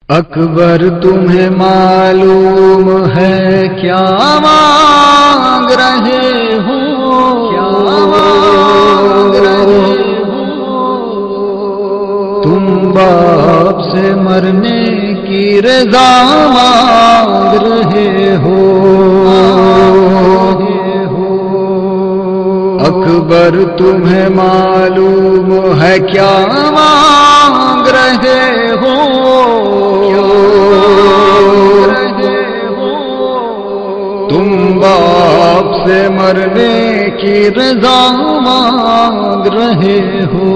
اکبر تمہیں معلوم ہے کیا مانگ رہے ہو، کیا مانگ رہے ہو؟ تم باپ سے مرنے کی رضا مانگ رہے ہو، اکبر تمہیں معلوم ہے کیا مانگ رہے ہو، تم باپ سے مرنے کی رضا مانگ رہے ہو۔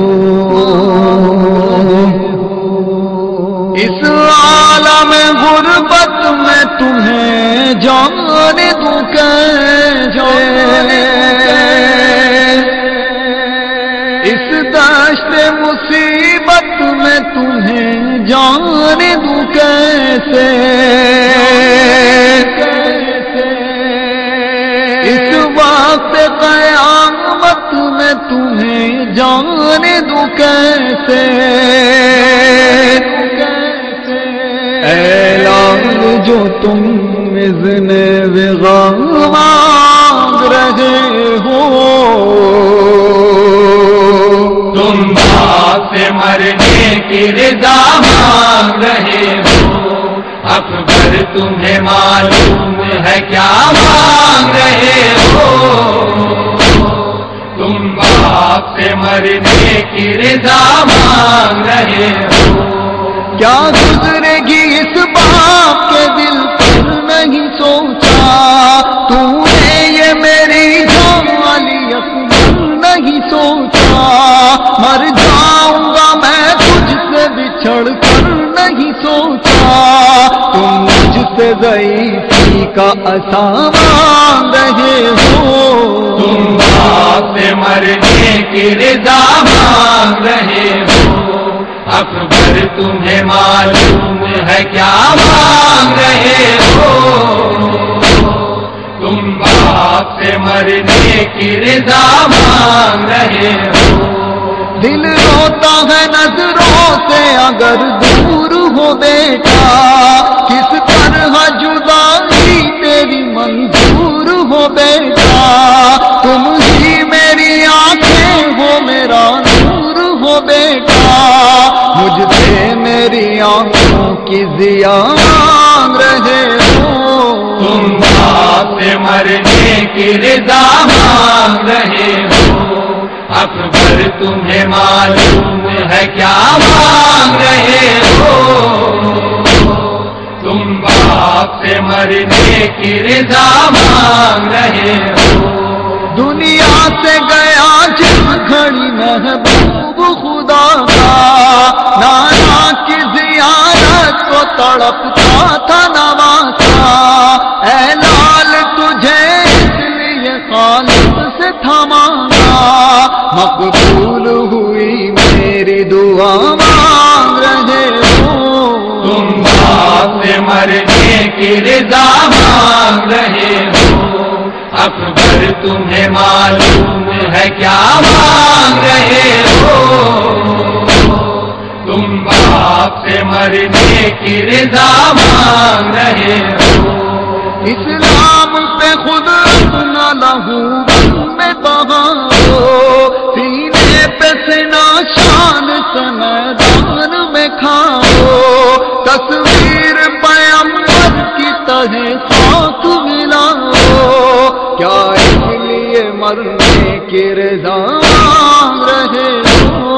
اس عالم غربت میں تمہیں جانے دوں کیسے، اس دشت مصیبت میں تمہیں جانے دوں کیسے، اس وقت قیامت میں تمہیں جانے دوں کیسے، اعلان جو تم اذن وغا مانگ رہے ہو، تم باپ سے مرنے کی رضا مانگ رہے ہو، اکبر تمہیں معلوم ہے کیا مانگ رہے ہو، تم باپ سے مرنے کی رضا مانگ رہے ہو۔ کیا گزرے گی اس باپ کے دل پر نہیں سوچا، تو نے یہ میری جان والی اکبر نہیں سوچا، مر جاؤں گا میں تجھ سے بچھڑ کر نہیں سوچا، تم مجھ سے ضعیفی کا عصا مانگ رہے ہو، تم باپ سے مرنے کی رضا مانگ رہے ہو، اکبر تمہیں معلوم ہے کیا مانگ رہے ہو، تم باپ سے مرنے کی رضا مانگ رہے ہو۔ دل روتا ہے نظروں سے اگر دور ہو بیٹا، کس طرح جدائی تیری منظور ہو بیٹا، تم ہی میری آنکھیں ہو میرا نور ہو بیٹا، مجھ سے میری آنکھوں کی ضیا مانگ رہے ہو، تم باپ سے مرنے کی رضا مانگ رہے ہو، اکبر تمہیں معلوم ہے کیا مانگ رہے ہو، تم باپ سے مرنے کی رضا مانگ رہے ہو۔ دنیا سے گیا جس گھڑی محبوب خدا کا، نانا کی زیارت کو تڑپتا تھا نواسا، اے لال تجھے اس لیے خالق سے تھا مانگا، مقبول ہوئی میری دعا مانگ رہے ہو، تم باپ سے مرنے کی رضا مانگ رہے ہو، اکبر تمہیں معلوم ہے کیا مانگ رہے ہو، تم باپ سے مرنے کی رضا مانگ رہے ہو۔ اسلام پہ خود اپنا لہو میں بہاؤ، سینے پہ سنا شان سے میدان میں کھاؤ، تصویر پیغمبر کی تہے خاک ملاؤ، کیا اس لیے مرنے کی رضا مانگ رہے ہو،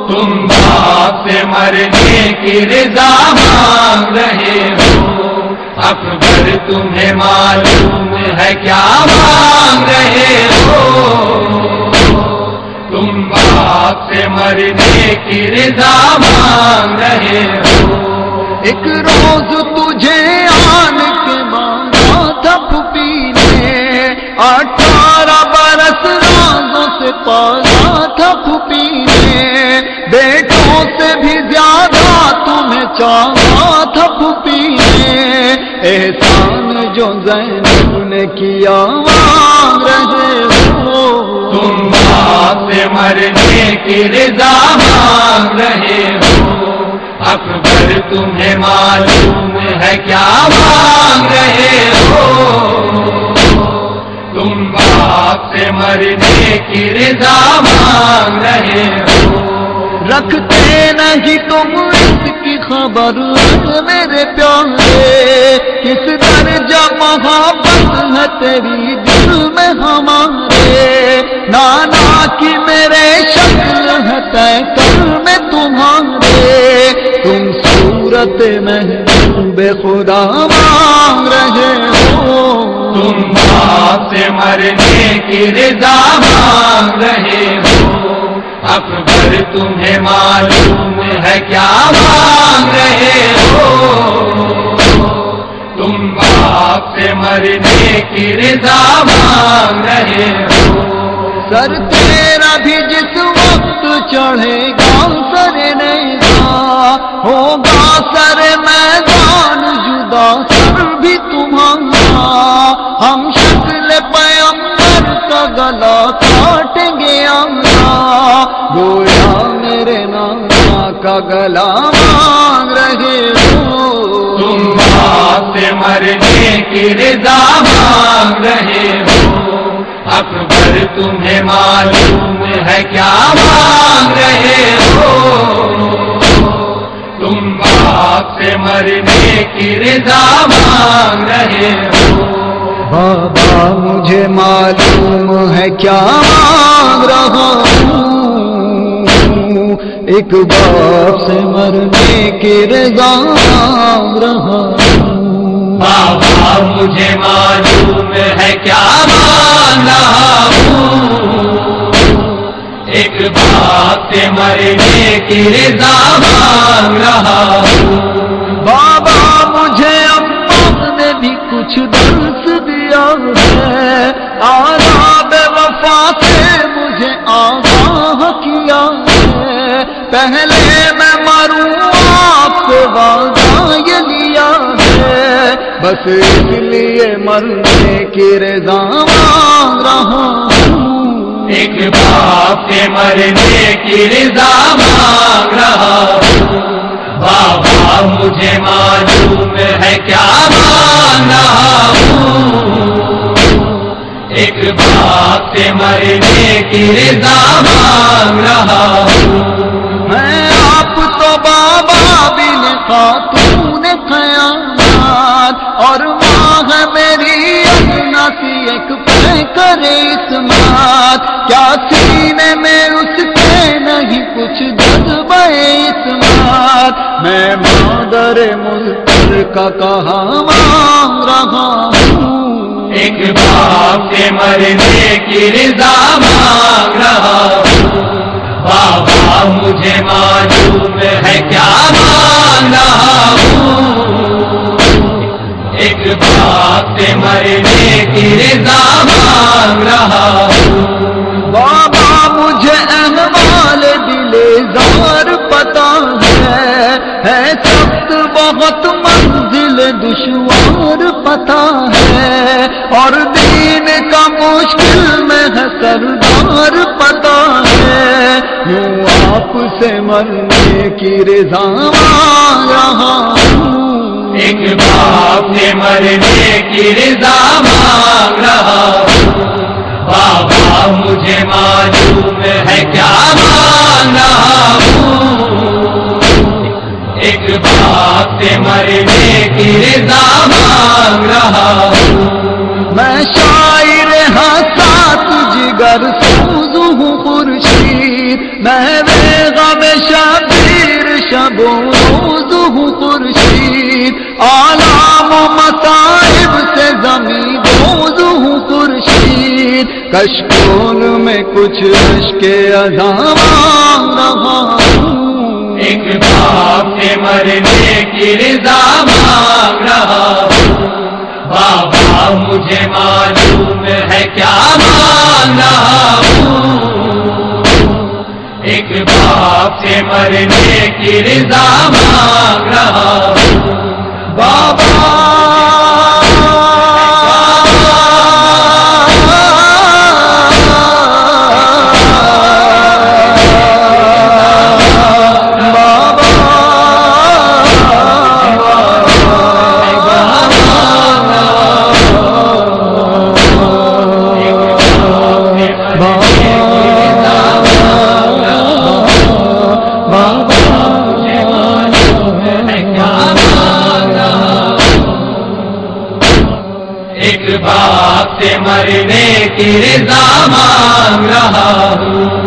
تم باپ سے مرنے کی رضا مانگ رہے ہو، اکبر تمہیں معلوم ہے کیا مانگ رہے ہو، تم باپ سے مرنے کی رضا مانگ رہے ہو۔ ایک روز تجھے آن کے مانگا تھا پھوپھی نے، 18 برس رازوں سے پالا تھا پھوپھی نے، بیٹوں سے بھی زیادہ تمہیں چاہا تھا پھوپھی نے، احسان جو زینب نے کیا مانگ رہے ہو، تم باپ سے مرنے کی رضا مانگ رہے ہو، اکبر تمہیں معلوم ہے کیا مانگ رہے ہو؟ تم باپ سے مرنے کی رضا مانگ رہے ہو؟ رکھتے نہیں تم اس کی خبر میرے پیارے، کس درجہ محبت ہے تیری دل میں ہمارے، نانا کی میرے شکل ہے طے کر میں تمہارے، تم صورت محبوب خدا مانگ رہے ہو؟ تم باپ سے مرنے کی رضا مانگ رہے ہو؟ اکبر تمہیں معلوم ہے کیا مانگ رہے ہو؟ تم باپ سے مرنے کی رضا مانگ رہے ہو؟ سر تیرا بھی جس وقت چڑھے گا سر نیزا، ہوگا سر میدان جدا سر بھی تمہارا، ہم شکل پیغمبر کا گلا کاٹیں گے آنا، گویا میرے نانا کا گلا مانگ رہے ہو؟ تم باپ سے مرنے کی رضا مانگ رہے ہو؟ اکبر تمہیں معلوم ہے کیا مانگ رہے ہو؟ تم باپ سے مرنے کی رضا مانگ رہے ہو؟ بابا مجھے معلوم ہے کیا مانگ رہا ہوں، ایک باپ سے مرنے کی رضا مانگ رہا ہوں۔ بابا مجھے معلوم ہے کیا مانگ رہا ہوں، ایک باپ سے مرنے کی رضا مانگ رہا ہوں۔ بابا مجھے اماں نے بھی کچھ درس دیا ہے، آداب وفا سے مجھے آگاہ کیا ہے، پہلے میں مروں آپ سے وعدہ یہ لیا ہے، بس اس لیے مرنے کی رضا مانگ رہا ہوں۔ ایک باپ سے مرنے کی رضا مانگ رہا ہوں۔ بابا مجھے معلوم ہے کیا مانگ رہا ہوں، ایک باپ سے مرنے کی رضا مانگ رہا ہوں۔ میں آپ تو بابا بن خاتون قیامت، اور ماں ہے میری اپنا سی ایک پہ کرے اسمات، کیا سینے میں اس کے نہیں کچھ جذبہ اسمات، میں مادر ملتر کا کہا مانگ رہا ہوں۔ ایک باپ سے مرنے کی رضا مانگ رہا ہوں۔ بابا مجھے معلوم ہے کیا مانگ رہا ہوں، ایک باپ سے مرنے کی رضا مانگ رہا ہوں۔ بابا مجھے احوال دل زار پتا ہے سخت بہت منزل دشوار پتا ہے، اور دین کا مشکل میں ہے سردار پتا ہے، یوں آپ سے مرنے کی رضا مانگ رہا ہوں۔ ایک باپ سے مرنے کی رضا مانگ رہا ہوں۔ بابا مجھے معلوم ہے کیا مانگ رہا ہوں، ایک باپ سے مرنے کی رضا مانگ رہا ہوں۔ میں شاعر حساس جگر سوز ہوں خورشید، میں غم شبیر شب و روز ہوں خورشید، آلام و مصائب سے زمین دوز ہوں خورشید، کشکول میں کچھ اشک اذا مانگ رہا ہوں۔ ایک باپ سے مرنے کی رضا مانگ رہا ہوں۔ بابا مجھے معلوم ہے کیا مانگ رہا ہوں، ایک باپ سے مرنے کی رضا مانگ رہا ہوں۔ بابا سے مرنے کی رضا مانگ رہا ہوں.